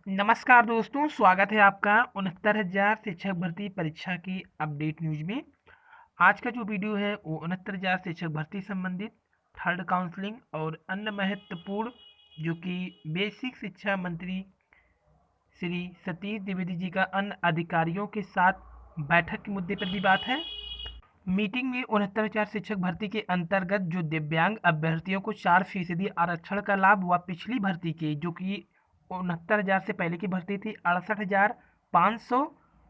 नमस्कार दोस्तों, स्वागत है आपका 69,000 शिक्षक भर्ती परीक्षा की अपडेट न्यूज में। आज का जो वीडियो है वो 69,000 शिक्षक भर्ती संबंधित थर्ड काउंसलिंग और अन्य महत्वपूर्ण जो कि बेसिक शिक्षा मंत्री श्री सतीश द्विवेदी जी का अन्य अधिकारियों के साथ बैठक के मुद्दे पर भी बात है। मीटिंग में 69,000 शिक्षक भर्ती के अंतर्गत जो दिव्यांग अभ्यर्थियों को 4% आरक्षण का लाभ हुआ पिछली भर्ती के, जो कि 69,000 से पहले की भर्ती थी 68,500,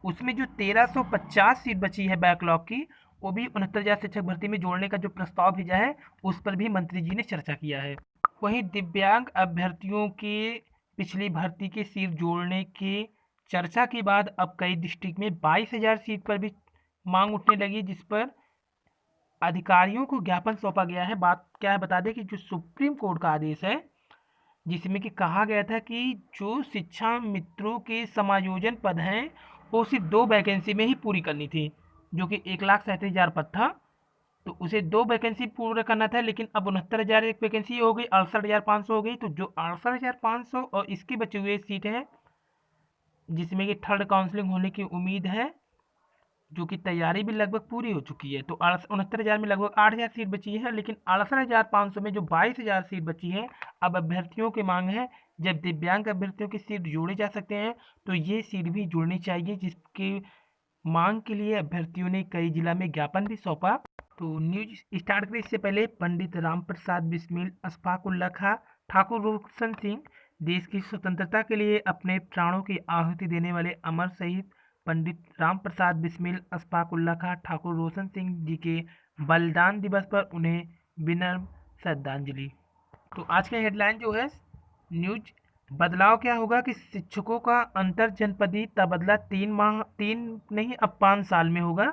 उसमें जो 1,350 सीट बची है बैकलॉग की, वो भी 69,000 शिक्षक भर्ती में जोड़ने का जो प्रस्ताव भेजा है उस पर भी मंत्री जी ने चर्चा किया है। वहीं दिव्यांग अभ्यर्थियों के पिछली भर्ती की सीट जोड़ने की चर्चा के बाद अब कई डिस्ट्रिक्ट में 22,000 सीट पर भी मांग उठने लगी, जिस पर अधिकारियों को ज्ञापन सौंपा गया है। बात क्या है बता दें कि जो सुप्रीम कोर्ट का आदेश है जिसमें कि कहा गया था कि जो शिक्षा मित्रों के समायोजन पद हैं वो सिर्फ 2 वैकेंसी में ही पूरी करनी थी, जो कि 1,37,000 पद था, तो उसे 2 वैकेंसी पूरा करना था। लेकिन अब 69,000 एक वैकेंसी हो गई, 68,500 हो गई, तो जो 68,500 और इसकी बची हुई सीट है जिसमें कि थर्ड काउंसलिंग होने की उम्मीद है, जो कि तैयारी भी लगभग पूरी हो चुकी है, तो 69,000 में लगभग 8,000 सीट बची है। लेकिन 68,500 में जो 22,000 सीट बची है, अब अभ्यर्थियों की मांग है जब दिव्यांग अभ्यर्थियों की सीट जोड़े जा सकते हैं तो ये सीट भी जुड़नी चाहिए, जिसकी मांग के लिए अभ्यर्थियों ने कई जिला में ज्ञापन भी सौंपा। तो न्यूज स्टार्ट करें इससे पहले पंडित राम प्रसाद बिस्मिल, अशफाक उल्ला खां, ठाकुर रोशन सिंह, देश की स्वतंत्रता के लिए अपने प्राणों की आहुति देने वाले अमर शहीद पंडित राम प्रसाद बिस्मिल, अशफाक उल्ला खां, ठाकुर रोशन सिंह जी के बलिदान दिवस पर उन्हें विनम्र श्रद्धांजलि। तो आज का हेडलाइन जो है न्यूज, बदलाव क्या होगा कि शिक्षकों का अंतर जनपदीय तबादला 3 नहीं अब 5 साल में होगा।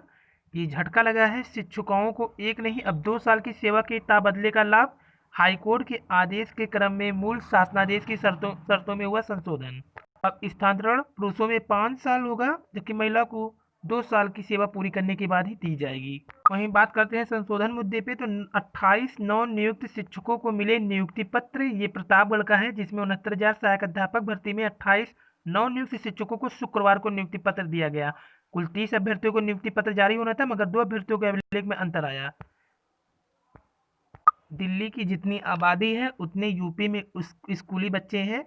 ये झटका लगा है शिक्षकों को, 1 नहीं अब 2 साल की सेवा के तबादले का लाभ। हाईकोर्ट के आदेश के क्रम में मूल शासनादेश की शर्तों में हुआ संशोधन। अब स्थानांतरण पुरुषों में 5 साल होगा, जबकि महिला को 2 साल की सेवा पूरी करने के बाद ही दी जाएगी। वहीं बात करते हैं संशोधन मुद्दे पे, तो 28 नव नियुक्त शिक्षकों को मिले नियुक्ति पत्र। ये प्रतापगढ़ का है, जिसमें 69,000 सहायक अध्यापक भर्ती में 28 नव नियुक्त शिक्षकों को शुक्रवार को नियुक्ति पत्र दिया गया। कुल 30 अभ्यर्थियों को नियुक्ति पत्र जारी होना था, मगर 2 अभ्यर्थियों के अभिलेख में अंतर आया। दिल्ली की जितनी आबादी है उतने यूपी में स्कूली बच्चे हैं।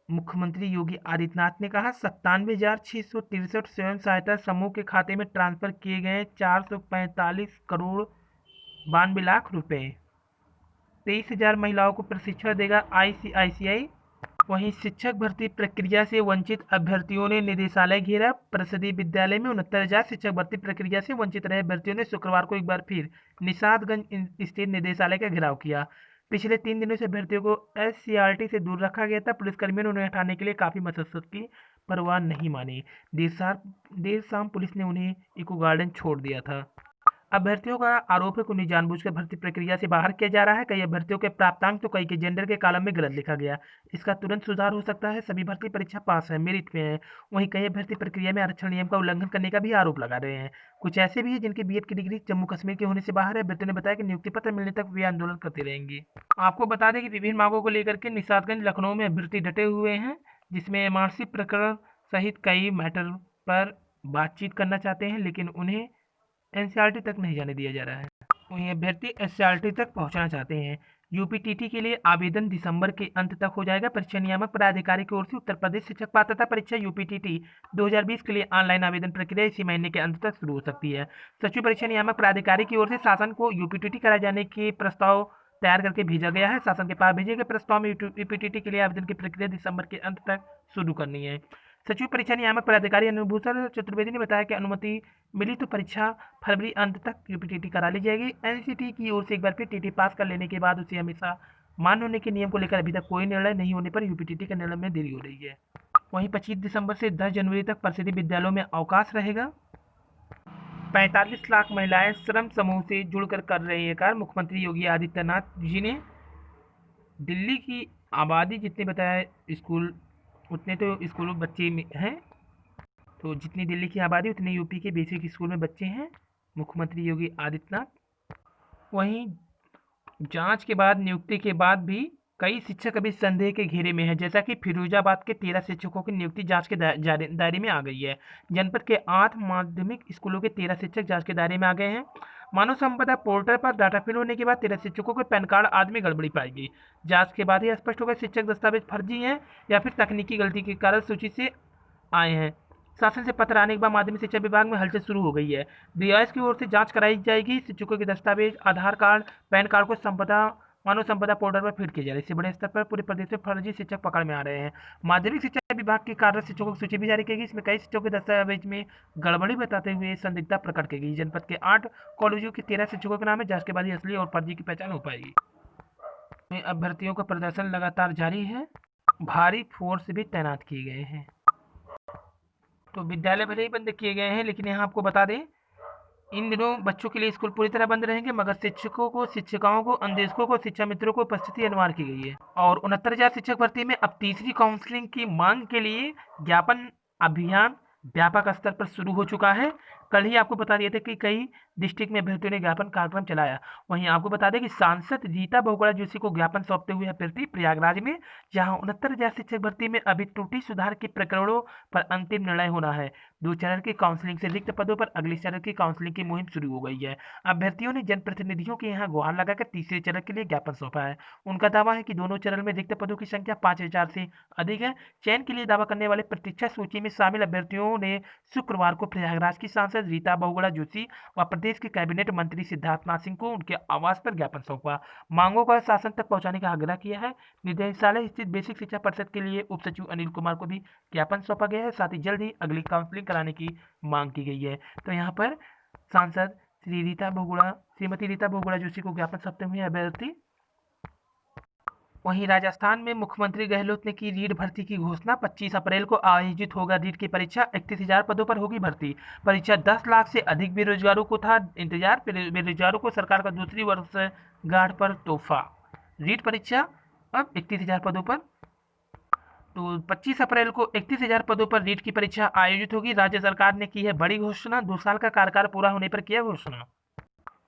मुख्यमंत्री योगी आदित्यनाथ ने कहा 97,663 स्वयं सहायता समूह के खाते में ट्रांसफर किए गए 445 करोड़ 92 लाख रुपए। 23,000 महिलाओं को प्रशिक्षण देगा आईसीआईसीआई। वहीं शिक्षक भर्ती प्रक्रिया से वंचित अभ्यर्थियों ने निदेशालय घेरा। परिषदीय विद्यालय में 69,000 शिक्षक भर्ती प्रक्रिया से वंचित रहे अभ्यर्थियों ने शुक्रवार को एक बार फिर निषादगंज स्थित निदेशालय का घेराव किया। पिछले 3 दिनों से अभ्यर्थियों को एससीईआरटी से दूर रखा गया था। पुलिसकर्मियों ने उन्हें हटाने के लिए काफी मशक्कत की, पर वह नहीं माने। देर शाम पुलिस ने उन्हें इको गार्डन छोड़ दिया था। अभ्यर्थियों का आरोप है कि उन्हें जानबूझकर भर्ती प्रक्रिया से बाहर किया जा रहा है। कई अभ्यर्थियों के प्राप्तांक तो कई के जेंडर के कॉलम में गलत लिखा गया। इसका तुरंत सुधार हो सकता है। सभी भर्ती परीक्षा पास है, मेरिट में है। वहीं कई अभ्यर्थी प्रक्रिया में आरक्षण नियम का उल्लंघन करने का भी आरोप लगा रहे हैं। कुछ ऐसे भी हैं जिनकी बीएड की डिग्री जम्मू कश्मीर के होने से बाहर है। अभ्यर्थियों ने बताया कि नियुक्ति पत्र मिलने तक वे आंदोलन करते रहेंगे। आपको बता दें कि विभिन्न मांगों को लेकर के निषादगंज लखनऊ में अभ्यर्थी डटे हुए हैं, जिसमें एमआरसी प्रकरण सहित कई मैटर पर बातचीत करना चाहते हैं, लेकिन उन्हें एनसीईआरटी तक नहीं जाने दिया जा रहा है। वहीं अभ्यर्थी एससीईआरटी तक पहुंचना चाहते हैं। यूपीटीटी के लिए आवेदन दिसंबर के अंत तक हो जाएगा। परीक्षा नियामक प्राधिकारी की ओर से उत्तर प्रदेश शिक्षक पात्रता परीक्षा यूपीटीटी 2020 के लिए ऑनलाइन आवेदन प्रक्रिया इसी महीने के अंत तक शुरू हो सकती है। सचिव परीक्षा नियामक प्राधिकारी की ओर से शासन को यूपीटीटी कराए जाने के प्रस्ताव तैयार करके भेजा गया है। शासन के पास भेजे गए प्रस्ताव में यूपीटीटी के लिए आवेदन की प्रक्रिया दिसंबर के अंत तक शुरू करनी है। सचिव परीक्षा नियामक प्राधिकारी अनुभूषण चतुर्वेदी ने बताया कि अनुमति मिली तो परीक्षा फरवरी अंत तक यूपीटीटी करा ली जाएगी। एनसीटी की ओर से एक बार फिर टीटी पास कर लेने के बाद उसे हमेशा मान्य होने के नियम को लेकर अभी तक कोई निर्णय नहीं होने पर यूपीटीटी के निर्णय में देरी हो रही है। वहीं 25 दिसंबर से 10 जनवरी तक परिषदीय विद्यालयों में अवकाश रहेगा। 45 लाख महिलाएं श्रम समूह से जुड़कर कर रही है कार्य। मुख्यमंत्री योगी आदित्यनाथ जी ने दिल्ली की आबादी जितने बताया स्कूल उतने तो स्कूल में बच्चे हैं, तो जितनी दिल्ली की आबादी उतने यूपी के बेसिक स्कूल में बच्चे हैं। मुख्यमंत्री योगी आदित्यनाथ वहीं जांच के बाद नियुक्ति के बाद भी कई शिक्षक अभी संदेह के घेरे में हैं, जैसा कि फिरोजाबाद के 13 शिक्षकों की नियुक्ति जांच के दायरे में आ गई है। जनपद के 8 माध्यमिक स्कूलों के 13 शिक्षक जांच के दायरे में आ गए हैं। मानव संपदा पोर्टल पर डाटा फिल होने के बाद 13 शिक्षकों के पैन कार्ड आदि में गड़बड़ी पाई गई। जांच के बाद ही स्पष्ट होगा शिक्षक दस्तावेज फर्जी हैं या फिर तकनीकी गलती के कारण सूची से आए हैं। शासन से पत्र आने के बाद माध्यमिक शिक्षा विभाग में हलचल शुरू हो गई है। डीआईएस की ओर से जांच कराई जाएगी। शिक्षकों के दस्तावेज, आधार कार्ड, पैन कार्ड को मानव संपदा पोर्टल पर फीड किया जा रहा है। इससे बड़े स्तर पर पूरे प्रदेश में फर्जी शिक्षक पकड़ में आ रहे हैं। माध्यमिक शिक्षा विभाग की कार्यरत शिक्षकों की सूची भी जारी की गई। इसमें कई शिक्षकों के दस्तावेज में गड़बड़ी बताते हुए संदिग्धता प्रकट की गई। जनपद के 8 कॉलेजों के 13 शिक्षकों के नाम है। जांच के बाद ही असली और फर्जी की पहचान हो पाएगी। अभ्यर्थियों का प्रदर्शन लगातार जारी है। भारी फोर्स भी तैनात किए गए हैं। तो विद्यालय भले ही बंद किए गए हैं, लेकिन यहाँ आपको बता दें इन दिनों बच्चों के लिए स्कूल पूरी तरह बंद रहेंगे, मगर शिक्षकों को, शिक्षिकाओं को, अन्वेषकों को, शिक्षा मित्रों को उपस्थिति अनिवार्य की गई है। और 69,000 शिक्षक भर्ती में अब तीसरी काउंसलिंग की मांग के लिए ज्ञापन अभियान व्यापक स्तर पर शुरू हो चुका है। कल ही आपको बता दिए थे कि कई डिस्ट्रिक्ट में अभ्यर्थियों ने ज्ञापन कार्यक्रम चलाया। वहीं आपको बता दें कि सांसद रीता बहुगुणा जोशी को ज्ञापन सौंपते हुए अभ्यर्थी प्रयागराज में, जहां 69,000 शिक्षक भर्ती में अभी त्रुटि सुधार के प्रकरणों पर अंतिम निर्णय होना है। 2 चरण की काउंसलिंग से रिक्त पदों पर अगले चरण की काउंसलिंग की मुहिम शुरू हो गई है। अभ्यर्थियों ने जनप्रतिनिधियों के यहाँ गुहार लगाकर तीसरे चरण के लिए ज्ञापन सौंपा है। उनका दावा है कि दोनों चरण में रिक्त पदों की संख्या 5,000 से अधिक है। चयन के लिए दावा करने वाले प्रतीक्षा सूची में शामिल अभ्यर्थियों ने शुक्रवार को प्रयागराज की सांसद रीता बहुगुणा जोशी व प्रदेश के कैबिनेट मंत्री सिद्धार्थनाथ सिंह को उनके आवास पर ज्ञापन सौंपा। मांगों का शासन तक पहुंचाने का आग्रह किया है। निदेशालय स्थित बेसिक शिक्षा परिषद के लिए उप सचिव अनिल कुमार को भी ज्ञापन सौंपा गया है। साथ ही जल्द ही अगली काउंसलिंग कराने की मांग की गई है। तो यहाँ पर सांसद श्रीमती रीता बहुगुणा जोशी को ज्ञापन सौंपते हुए अभ्यर्थी। वहीं राजस्थान में मुख्यमंत्री गहलोत ने की रीट भर्ती की घोषणा। 25 अप्रैल को आयोजित होगा रीट की परीक्षा। 31,000 पदों पर होगी भर्ती। परीक्षा 10 लाख से अधिक बेरोजगारों को था इंतजार। बेरोजगारों को सरकार का दूसरी वर्षगांठ पर तोहफा। रीट परीक्षा अब 31,000 पदों पर। तो 25 अप्रैल को 31,000 पदों पर रीट की परीक्षा आयोजित होगी। राज्य सरकार ने की है बड़ी घोषणा। 2 साल का कार्यकाल पूरा होने पर किया घोषणा।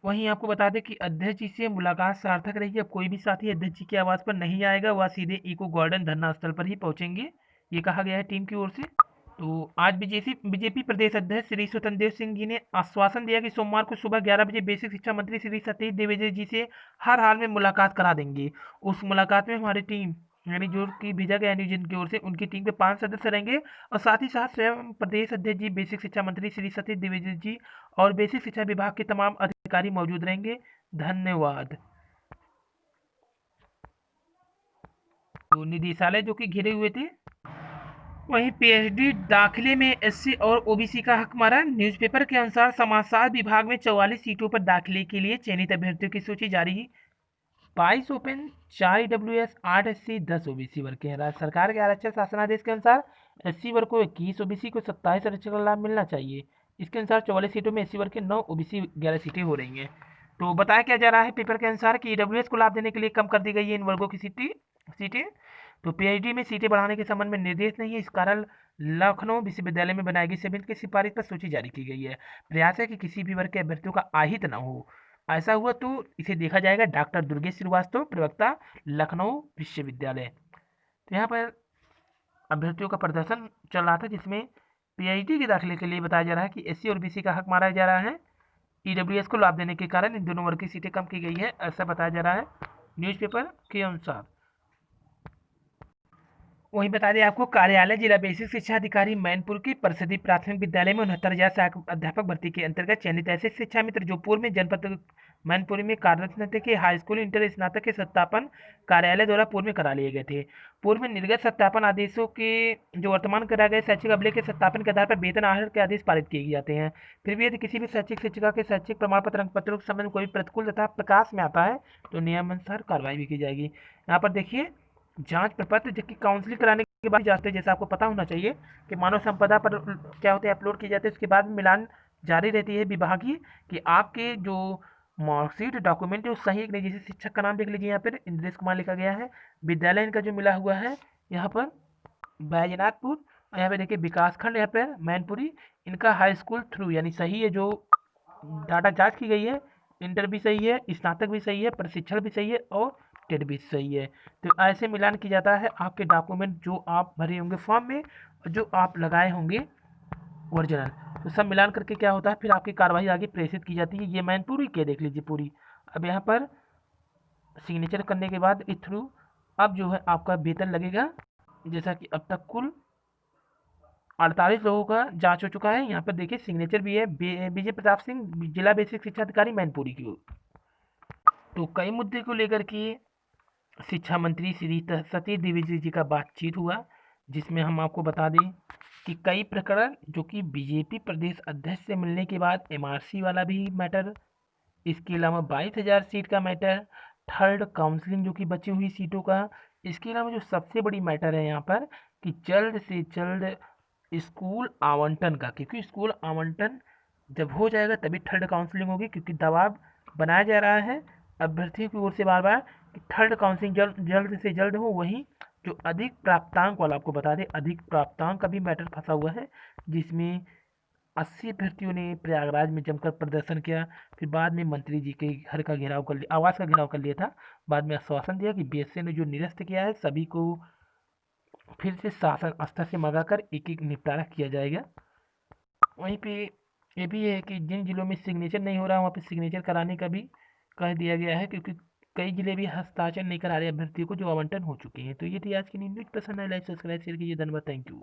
वहीं आपको बता दें कि अध्यक्ष जी से मुलाकात सार्थक रही। अब कोई भी साथी अध्यक्ष जी के आवास पर नहीं आएगा, वह सीधे इको गार्डन धरना स्थल पर ही पहुंचेंगे, ये कहा गया है टीम की ओर से। तो आज बीजेपी प्रदेश अध्यक्ष श्री स्वतंत्र देव सिंह जी ने आश्वासन दिया कि सोमवार को सुबह 11 बजे बेसिक शिक्षा मंत्री श्री सतीश द्विवेदी जी से हर हाल में मुलाकात करा देंगे। उस मुलाकात में हमारी टीम यानी जो कि भेजा गया न्यूज की ओर से, उनकी टीम के 5 सदस्य रहेंगे और साथ ही साथ स्वयं प्रदेश अध्यक्ष जी, बेसिक शिक्षा मंत्री श्री सतीश द्विवेदी जी और बेसिक शिक्षा विभाग के तमाम अधिकारी मौजूद रहेंगे। धन्यवाद। तो निदेशालय जो कि घिरे हुए थे। वहीं पीएचडी दाखिले में एससी और ओबीसी का हक मारा। न्यूज़पेपर के अनुसार समाजशास्त्र विभाग में 44 सीटों पर दाखिले के लिए चयनित अभ्यर्थियों की सूची जारी। 22 ओपन, 4 ईडब्ल्यूएस, 8 एससी, 10 ओबीसी वर्ग के हैं। राज्य सरकार के आरक्षण शासनादेश के अनुसार एससी वर्ग को 21, ओबीसी को 27 आरक्षण का लाभ मिलना चाहिए। इसके अनुसार 44 सीटों में एससी वर्ग के 9, ओबीसी 11 सीटें हो रही हैं। तो बताया क्या जा रहा है पेपर के अनुसार कि ईडब्ल्यूएस को लाभ देने के लिए कम कर दी गई है इन वर्गों की सीटें। तो पीएचडी में सीटें बढ़ाने के संबंध में निर्देश नहीं है। इस कारण लखनऊ विश्वविद्यालय में बनाई गई समिति की सिफारिश पर सूची जारी की गई है। प्रयास है कि किसी भी वर्ग के अभ्यर्थियों का आहित न हो। ऐसा हुआ तो इसे देखा जाएगा। डॉक्टर दुर्गेश श्रीवास्तव, प्रवक्ता, लखनऊ विश्वविद्यालय। तो यहाँ पर अभ्यर्थियों का प्रदर्शन चल रहा था, जिसमें पीएचडी के दाखिले के लिए बताया जा रहा है कि एससी और बीसी का हक मारा जा रहा है। ईडब्ल्यूएस को लाभ देने के कारण इन दोनों वर्ग की सीटें कम की गई है, ऐसा बताया जा रहा है न्यूज़पेपर के अनुसार। वहीं बता दें आपको, कार्यालय जिला बेसिक शिक्षा अधिकारी मैनपुर की परिषदीय प्राथमिक विद्यालय में 69,000 अध्यापक भर्ती के अंतर्गत चयनित ऐसे शिक्षा मित्र जो पूर्व में जनपद मैनपुरी में कार्यरत न थे के हाई स्कूल इंटर स्नातक के सत्यापन कार्यालय द्वारा पूर्व में करा लिए गए थे। पूर्व में निर्गत सत्यापन आदेशों के जो वर्तमान करा गए शैक्षिक अभिलेख के सत्यापन के आधार पर वेतन आहरण के आदेश पारित किए जाते हैं। फिर भी यदि किसी भी शैक्षिक शिक्षिका के शैक्षिक प्रमाण पत्र अंक पत्रों के संबंध में कोई प्रतिकूल तथा प्रकाश में आता है तो नियमानुसार कार्रवाई भी की जाएगी। यहाँ पर देखिए, जांच प्रपत्र जबकि काउंसलिंग कराने के बाद जाते हैं, जैसा आपको पता होना चाहिए कि मानव संपदा पर क्या होते हैं अपलोड किए जाते हैं। उसके बाद मिलान जारी रहती है विभागीय कि आपके जो मार्कशीट डॉक्यूमेंट है वो सही है कि नहीं। जैसे शिक्षक का नाम देख लीजिए, यहाँ पर इंद्रेश कुमार लिखा गया है। विद्यालय इनका जो मिला हुआ है यहाँ पर बैजनाथपुर, और यहाँ पे देखिए विकासखंड यहाँ पर मैनपुरी। इनका हाई स्कूल थ्रू यानी सही है, जो डाटा जांच की गई है। इंटर भी सही है, स्नातक भी सही है, प्रशिक्षण भी सही है और टेट भी सही है। तो ऐसे मिलान किया जाता है आपके डॉक्यूमेंट जो आप भरे होंगे फॉर्म में और जो आप लगाए होंगे ओरिजिनल, तो सब मिलान करके क्या होता है फिर आपकी कार्रवाई आगे प्रेषित की जाती है। ये मैंने पूरी के देख लीजिए पूरी। अब यहाँ पर सिग्नेचर करने के बाद इस थ्रू अब जो है आपका वेतन लगेगा। जैसा कि अब तक कुल 48 लोगों का जांच हो चुका है। यहाँ पर देखिए सिग्नेचर भी है विजय प्रताप सिंह, जिला बेसिक शिक्षा अधिकारी मैनपुरी की ओर। तो कई मुद्दे को लेकर के शिक्षा मंत्री श्री सतीश द्विवेदी जी का बातचीत हुआ, जिसमें हम आपको बता दें कि कई प्रकरण जो कि बीजेपी प्रदेश अध्यक्ष से मिलने के बाद एमआरसी वाला भी मैटर, इसके अलावा 22,000 सीट का मैटर, थर्ड काउंसलिंग जो कि बची हुई सीटों का, इसके अलावा जो सबसे बड़ी मैटर है यहाँ पर कि जल्द से जल्द स्कूल आवंटन का, क्योंकि स्कूल आवंटन जब हो जाएगा तभी थर्ड काउंसलिंग होगी, क्योंकि दबाव बनाया जा रहा है अभ्यर्थियों की ओर से बार बार कि थर्ड काउंसलिंग जल्द से जल्द हो। वहीं जो अधिक प्राप्तांक वाला, आपको बता दें अधिक प्राप्तांक का भी मैटर फंसा हुआ है, जिसमें 80 अभ्यर्थियों ने प्रयागराज में जमकर प्रदर्शन किया। फिर बाद में मंत्री जी के घर का घेराव कर लिया, आवास का घेराव कर लिया था। बाद में आश्वासन दिया कि बीएसए ने जो निरस्त किया है सभी को फिर से शासन स्तर से मंगाकर एक एक निपटारा किया जाएगा। वहीं पे ये भी है कि जिन जिलों में सिग्नेचर नहीं हो रहा वहाँ पे सिग्नेचर कराने का भी कह दिया गया है, क्योंकि कई जिले भी हस्ताक्षर नहीं करा रहे अभ्यर्थियों को जो आवंटन हो चुके हैं। तो ये थी आज की न्यूज़। पसंद आए लाइक सब्सक्राइब शेयर कीजिए। धन्यवाद। Thank you.